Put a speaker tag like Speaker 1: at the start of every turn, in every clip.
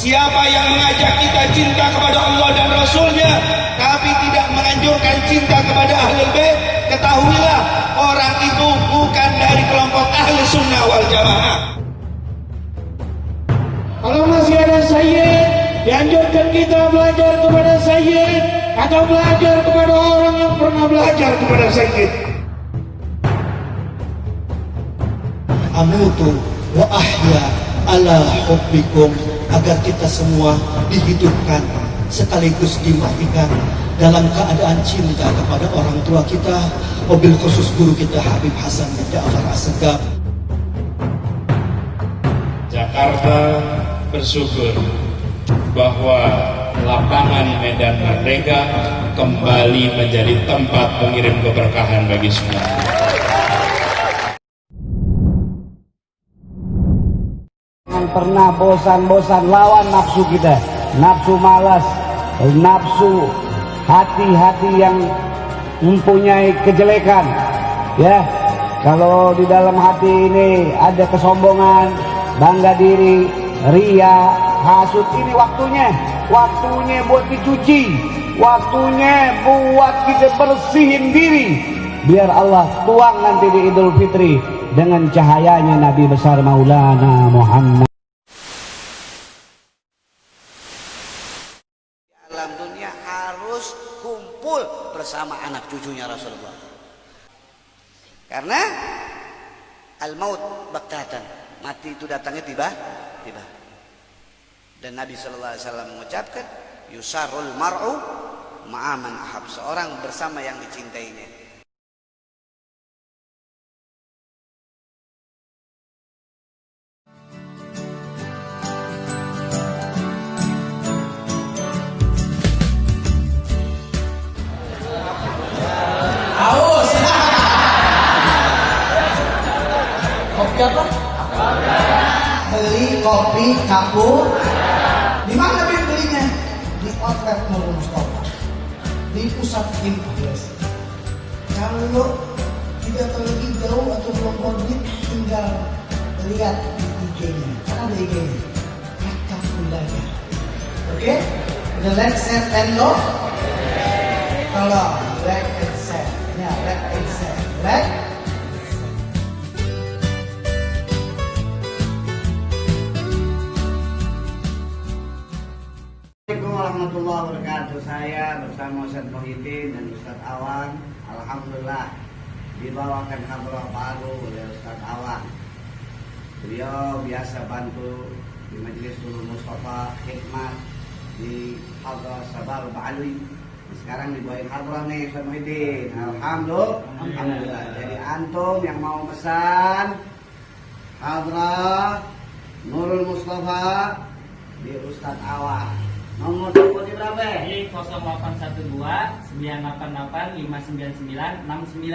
Speaker 1: Siapa yang mengajak kita cinta kepada Allah dan Rasulnya tapi tidak menganjurkan cinta kepada Ahlul Bait, ketahuilah orang itu bukan dari kelompok Ahli Sunnah wal Jamaah.
Speaker 2: Kalau masih ada sayyid, dianjurkan kita belajar kepada sayyid atau belajar kepada orang yang pernah belajar kepada sayyid.
Speaker 3: Amutu wa ahya ala hubbikum, agar kita semua dihidupkan sekaligus dimatikan dalam keadaan cinta kepada orang tua kita, wabil khusus guru kita Habib Hasan bin Ja'far As-Segaf.
Speaker 4: Jakarta bersyukur bahwa lapangan Medan Merdeka kembali menjadi tempat pengirim keberkahan bagi semua.
Speaker 2: Jangan pernah bosan-bosan lawan nafsu kita, nafsu malas, nafsu hati-hati yang mempunyai kejelekan. Ya, kalau di dalam hati ini ada kesombongan, bangga diri, ria, hasud, ini waktunya buat dicuci, waktunya buat kita bersihin diri, biar Allah tuang nanti di Idul Fitri dengan cahayanya Nabi besar Maulana Muhammad.
Speaker 5: Alam dunia harus kumpul bersama anak cucunya Rasulullah, karena al-maut baktatan, mati itu datangnya tiba-tiba. Dan Nabi SAW mengucapkan yusarul mar'u ma'aman ahab, seorang bersama yang dicintainya.
Speaker 6: Kopi apa? Beli kopi kapur. Di mana belinya? Di outlet Nurul Mustafa, di pusat impres. Kalau tidak terlalu jauh atau belum komplit, tinggal lihat di IG-nya. Karena ada IG-nya. Kakak Undanya. Oke? The like, share, and love. Kalau like and share, ya like and share, like.
Speaker 5: Assalamualaikum warahmatullahi wabarakatuh. Saya bersama Ustaz Muhyiddin dan Ustaz Awan, alhamdulillah dibawakan hadrah baru oleh Ustaz Awan. Beliau biasa bantu di Majelis Nurul Mustafa khidmat di hadrah Sabar Ba'alwi. Sekarang dibawain hadrah nih Ustaz Muhyiddin. Alhamdulillah. Jadi antum yang mau pesan hadrah Nurul Mustafa di Ustaz Awan. Nomor teleponnya berapa?
Speaker 7: Di 0812 988 599 69.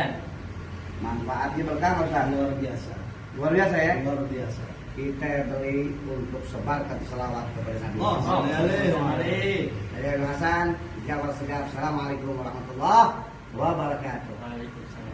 Speaker 5: Manfaatnya berkah Ustaz?
Speaker 6: Luar biasa.
Speaker 5: Luar biasa ya?
Speaker 6: Luar biasa.
Speaker 5: Kita beli untuk sebarkan selawat kepada Nabi. Dari Hasan, Jawab Segaf. Assalamualaikum warahmatullahi wabarakatuh.
Speaker 7: Waalaikumsalam.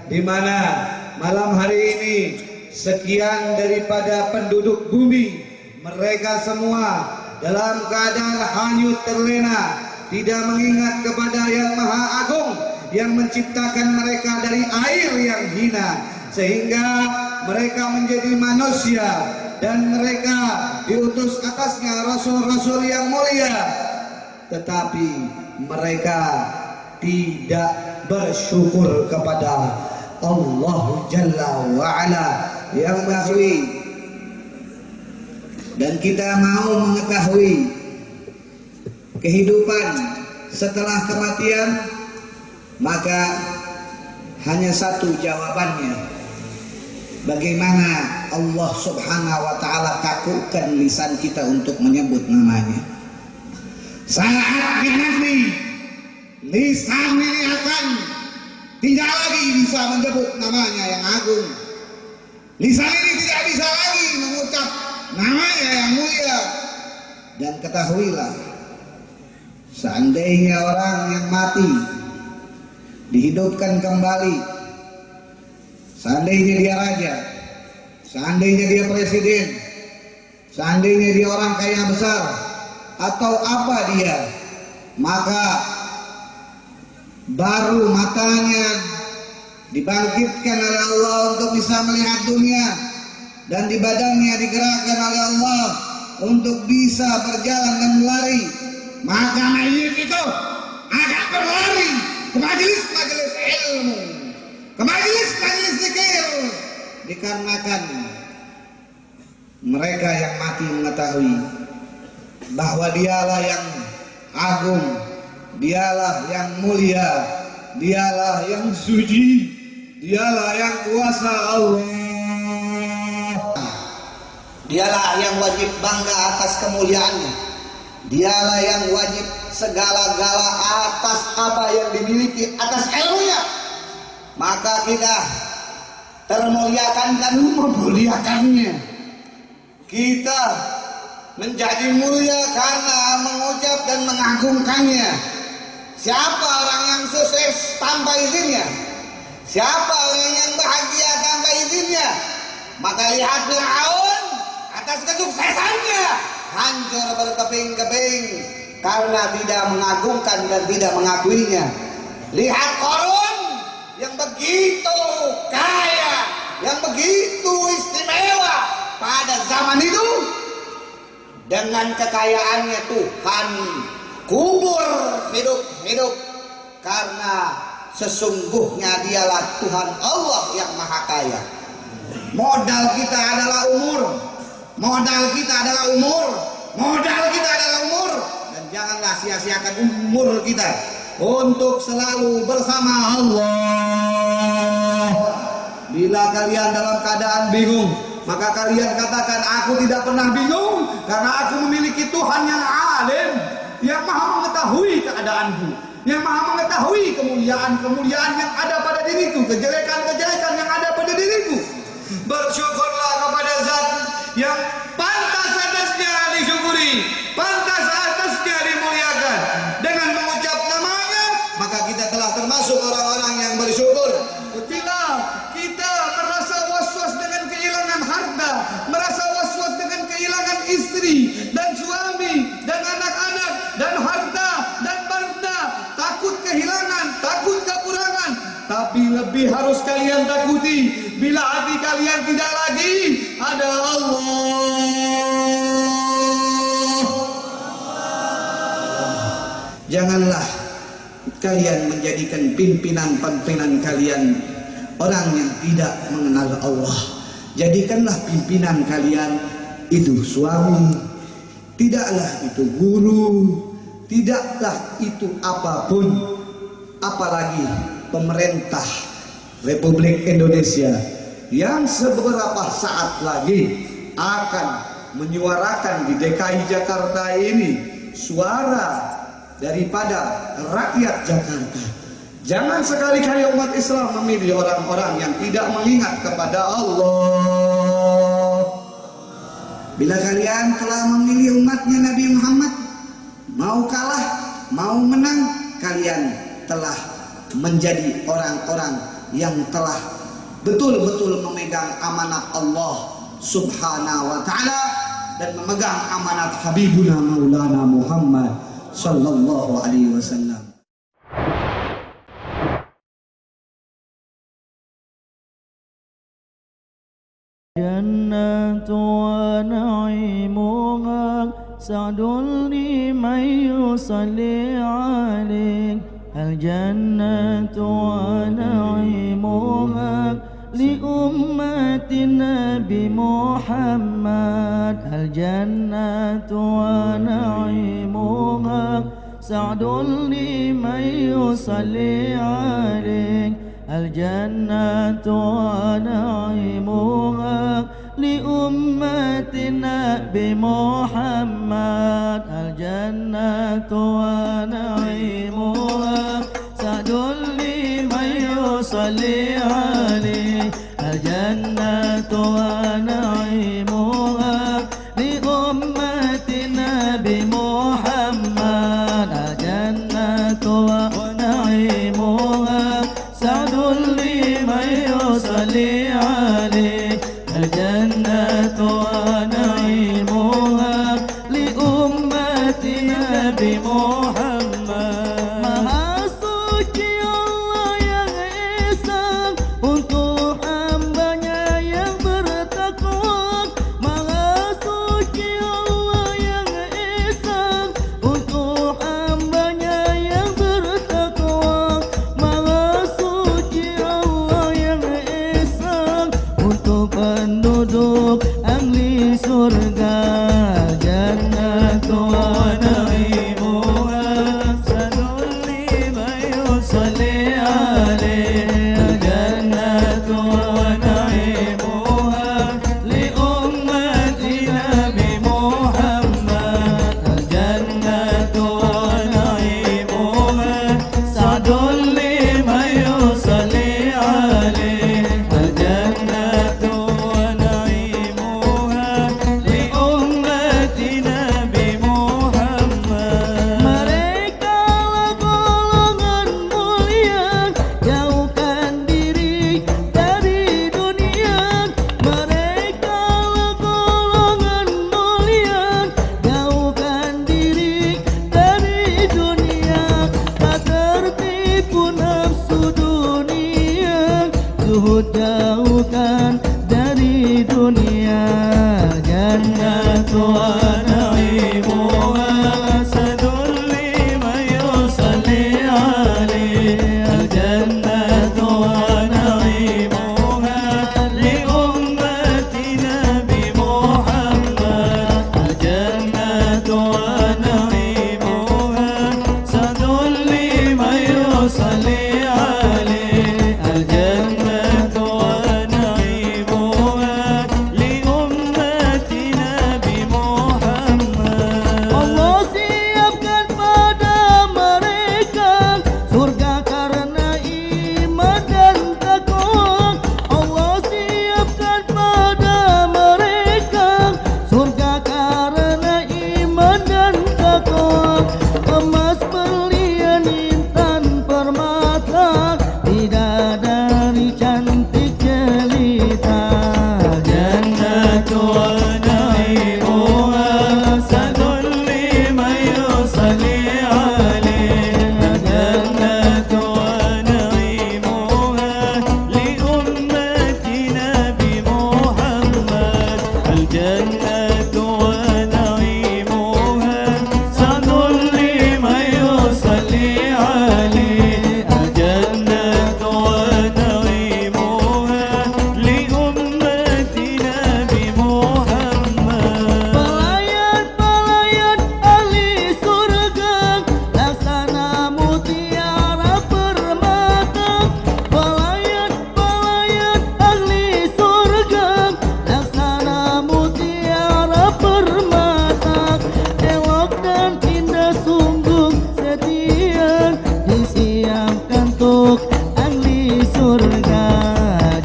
Speaker 2: di mana malam hari ini sekian daripada penduduk bumi, mereka semua dalam keadaan hanyut terlena, tidak mengingat kepada Yang Maha Agung yang menciptakan mereka dari air yang hina, sehingga mereka menjadi manusia dan mereka diutus atasnya rasul-rasul yang mulia, tetapi mereka tidak bersyukur kepada Allah Jalla wa'ala yang mengetahui. Dan kita mau mengetahui kehidupan setelah kematian, maka hanya satu jawabannya. Bagaimana Allah Subhanahu wa ta'ala kakukan lisan kita untuk menyebut namanya. Saatnya nanti lisan ini akan tidak lagi bisa menyebut namanya yang agung. Lisan ini tidak bisa lagi mengucap namanya yang mulia. Dan ketahuilah, seandainya orang yang mati dihidupkan kembali, seandainya dia raja, seandainya dia presiden, seandainya dia orang kaya besar, atau apa dia, maka baru matanya dibangkitkan oleh Allah untuk bisa melihat dunia, dan di badannya digerakkan oleh Allah untuk bisa berjalan dan berlari, maka mayit itu akan berlari ke majelis-majelis ilmu, ke majelis-majelis zikir, dikarenakan mereka yang mati mengetahui bahwa dialah yang agung, dialah yang mulia, dialah yang suci, dialah yang kuasa Allah.
Speaker 6: Dialah yang wajib bangga atas kemuliaannya. Dialah yang wajib segala-gala atas apa yang dimiliki, atas ilmunya. Maka kita termuliakan dan mempermuliakannya. Kita menjadi mulia karena mengucap dan mengagungkannya. Siapa orang yang sukses tanpa izinnya? Siapa orang yang bahagia tanpa izinnya? Maka lihat Fir'aun, atas kesuksesannya hancur berkeping-keping karena tidak mengagungkan dan tidak mengakuinya. Lihat Qarun yang begitu kaya, yang begitu istimewa pada zaman itu, dengan kekayaannya Tuhan kubur hidup-hidup, karena sesungguhnya dialah Tuhan Allah yang maha kaya. Modal kita adalah umur, modal kita adalah umur, modal kita adalah umur. Dan janganlah sia-siakan umur kita untuk selalu bersama Allah. Bila kalian dalam keadaan bingung, maka kalian katakan, aku tidak pernah bingung, karena aku memiliki Tuhan yang alim, yang maha mengetahui keadaanku, yang maha mengetahui kemuliaan-kemuliaan yang ada pada diriku, kejelekan-kejelekan yang ada pada diriku. Bersyukurlah kepada Zat yang pantas atasnya disyukuri, pantas atasnya dimuliakan. Dengan mengucap namanya, maka kita telah termasuk orang-orang yang bersyukur. Bila kita merasa was-was dengan kehilangan harta, merasa was-was dengan kehilangan istri dan suami dan anak-anak dan harta dan benda, takut kehilangan, takut kekurangan, tapi lebih harus kalian takuti bila hati kalian tidak lagi ada Allah. Janganlah kalian menjadikan pimpinan-pimpinan kalian orang yang tidak mengenal Allah. Jadikanlah pimpinan kalian itu suami, tidaklah itu guru, tidaklah itu apapun, apalagi pemerintah Republik Indonesia yang seberapa saat lagi akan menyuarakan di DKI Jakarta ini suara daripada rakyat Jakarta. Jangan sekali-kali umat Islam memilih orang-orang yang tidak mengingat kepada Allah. Bila kalian telah memilih umatnya Nabi Muhammad, mau kalah, mau menang, kalian telah menjadi orang-orang yang telah betul-betul memegang amanat Allah Subhanahu wa ta'ala dan memegang amanat Habibuna Maulana Muhammad sallallahu alaihi wasallam.
Speaker 8: جنات ونعيمها سعد لمن يصلي عليك الجنة ونعيمها لأمة النبي محمد الجنة ونعيمها سعد لمن يصلي عليك الجنة ونعيمها لأمة النبي محمد الجنة ونعيمها سعد لمن يصلي عليه الجنة ونعيمها لأمة النبي محمد الجنة ونعيمها سعد لمن يصلي عليه الجنة ونعيمها لأمة نبي محمد. Maha suci Allah yang Esa untuk hambanya yang bertakwa. Maha suci Allah yang Esa untuk hambanya yang bertakwa. Maha suci Allah yang Esa untuk penduduk ahli surga. Jannatu wa na'imuha sanul liman yusalli alaihi. Jannatu wa na'imuha li ummati Nabi Muhammad. Jannatu wa na'imuha sadul liman yusalli alaihi. Jannatu wa na'imuha li ummati Nabi Muhammad. Mereka lah golongan mulia, jauhkan diri dari dunia. Mereka lah golongan mulia, jauhkan diri dari dunia. Tak tertipu nafsu dunia, zuhud jauhkan dari dunia. Jannatu wa na'imuha sadul liman yusalli alaihi. Jannatu wa na'imuha li ummati Nabi Muhammad. Jannatu wa na'imuha sadul liman yusalli alaihi. Jannatu wa na'imuha li ummati Nabi Muhammad. Allah siapkan pada mereka surga karena iman dan takwa. Allah siapkan pada mereka surga karena iman dan takwa. Emas berlian intan permata, bidadari cantik jelita. Jannatu wa na'imuha sadul liman yusalli alaihi. Jannatu wa na'imuha li ummati Nabi Muhammad. Al-jannatu wa na'imuha sadul liman yusalli alaihi. Al-jannatu wa na'imuha li ummati Nabi Muhammad. Pelayan-pelayan ahli surga laksana mutiara permata. Pelayan-pelayan ahli surga laksana mutiara permata. Elok dan indah sungguh setia disiapkan untuk ahli surga.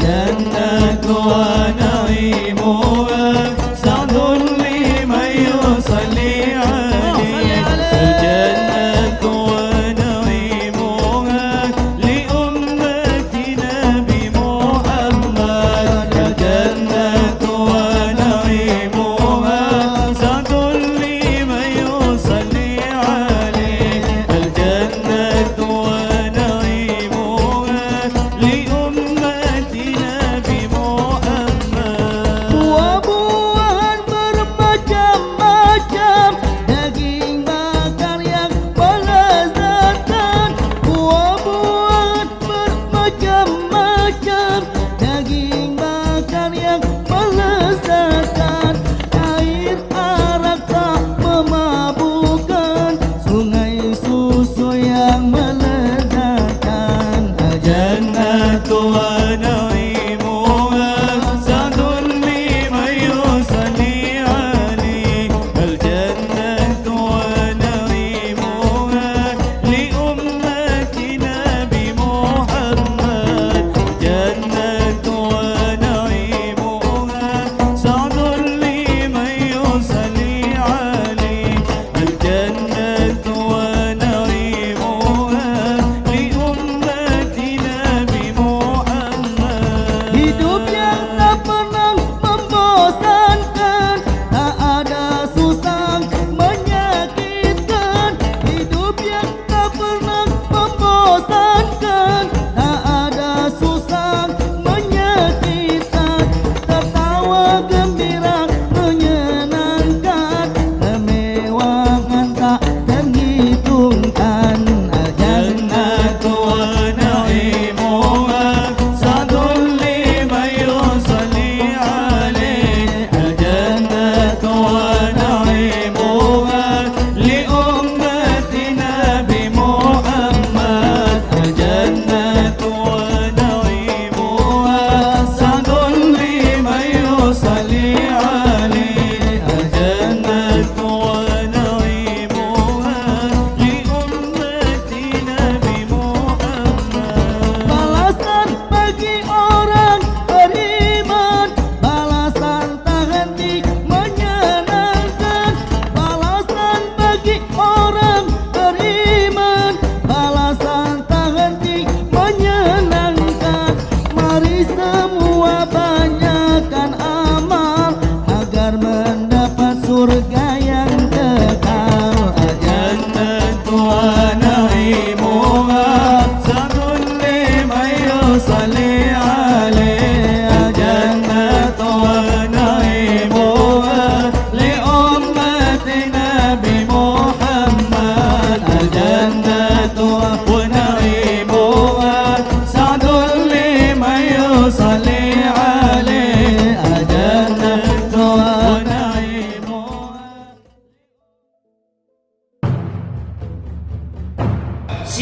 Speaker 8: Jannatu wa na'imuha sadul liman yusalli alaihi. Jannatu wa na'imuha li ummati Nabi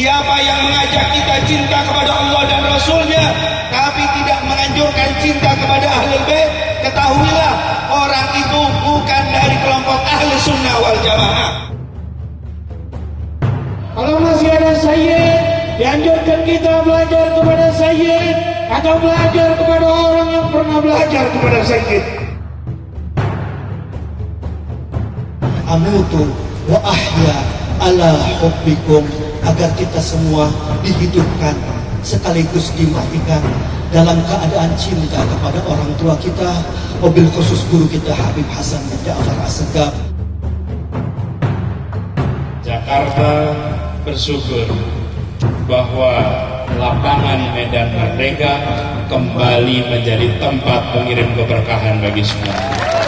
Speaker 1: Siapa yang mengajak kita cinta kepada Allah dan Rasulnya, tapi tidak menganjurkan cinta kepada Ahlul Bait, ketahuilah orang itu bukan dari kelompok Ahli Sunnah wal Jamaah.
Speaker 9: Kalau masih ada sayyid, dianjurkan kita belajar kepada sayyid atau belajar kepada orang yang pernah belajar kepada sayyid.
Speaker 3: Amutu wa ahya ala hubbikum, agar kita semua dihidupkan sekaligus dimatikan dalam keadaan cinta kepada orang tua kita, wabil khusus guru kita Habib Hasan bin Ja'far As-Segaf.
Speaker 4: Jakarta bersyukur bahwa lapangan Medan Merdeka kembali menjadi tempat pengirim keberkahan bagi semua.